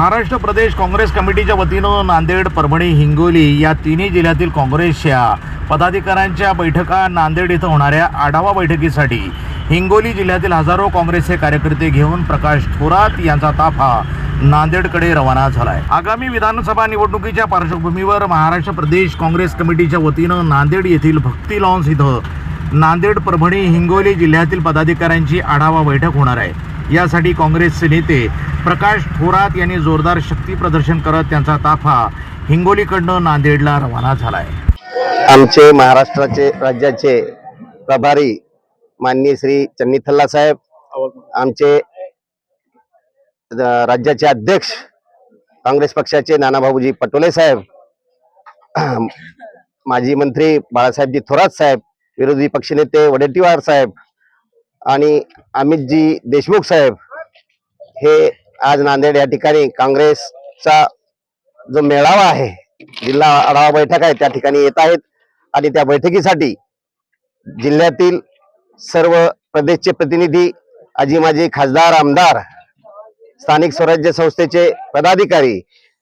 महाराष्ट्र प्रदेश काँग्रेस कमिटीच्या वतीनं नांदेड, परभणी, हिंगोली या तिन्ही जिल्ह्यातील काँग्रेसच्या पदाधिकाऱ्यांच्या बैठका नांदेड इथं होणाऱ्या आढावा बैठकीसाठी हिंगोली जिल्ह्यातील हजारो काँग्रेसचे कार्यकर्ते घेऊन प्रकाश थोरात यांचा ताफा नांदेडकडे रवाना झालाय। आगामी विधानसभा निवडणुकीच्या पार्श्वभूमीवर महाराष्ट्र प्रदेश काँग्रेस कमिटीच्या वतीनं नांदेड येथील भक्ती लॉन्स इथं नांदेड, परभणी, हिंगोली जिल्ह्यातील पदाधिकाऱ्यांची आढावा बैठक होणार आहे। यासाठी काँग्रेसचे नेते प्रकाश थोरात यांनी जोरदार शक्ती प्रदर्शन करत त्यांचा ताफा हिंगोलीकडनं नांदेडला रवाना झालाय। आमचे महाराष्ट्राचे राज्याचे प्रभारी माननीय श्री चन्नीथल्ला साहेब, आमचे राज्याचे अध्यक्ष काँग्रेस पक्षाचे नानाभाऊजी पटोले साहेब, माजी मंत्री बाळासाहेबजी थोरात साहेब, विरोधी पक्षनेते वडेट्टीवार साहेब आणि अमितजी देशमुख साहेब हे आज नांदेड या ठिकाणी काँग्रेसचा जो मेळावा आहे, जिल्हा आढावा बैठक आहे, त्या ठिकाणी येत आहेत। आणि त्या बैठकीसाठी जिल्ह्यातील सर्व प्रदेशचे प्रतिनिधी, आजी माजी खासदार, आमदार, स्थानिक स्वराज्य संस्थेचे पदाधिकारी,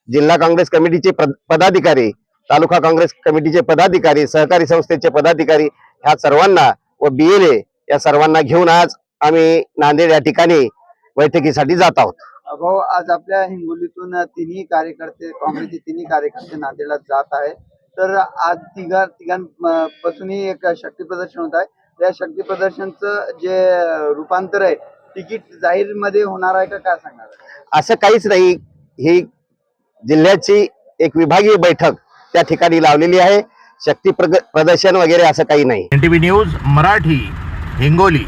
जिल्हा काँग्रेस कमिटीचे पदाधिकारी, तालुका काँग्रेस कमिटीचे पदाधिकारी, सहकारी संस्थेचे पदाधिकारी ह्या सर्वांना व BLA या सर्वांना घेऊन आज आम्ही नांदेड या ठिकाणी बैठकीसाठी जात आहोत। भाऊ, आज आपल्या हिंगोलीतून तिन्ही कार्यकर्ते, काँग्रेसचे तिन्ही कार्यकर्ते नांदेडला जात आहे। तर आज तिघांपासूनही एक शक्ती प्रदर्शन होत आहे। त्या शक्ती प्रदर्शनचं जे रूपांतर आहे तिकीट जाहीर मध्ये होणार आहे का, काय सांगणार? असं काहीच नाही, ही जिल्ह्याची एक विभागीय बैठक त्या ठिकाणी लावलेली आहे। शक्ती प्रदर्शन वगैरे असं काही नाही। NTV news Marathi, Hingoli.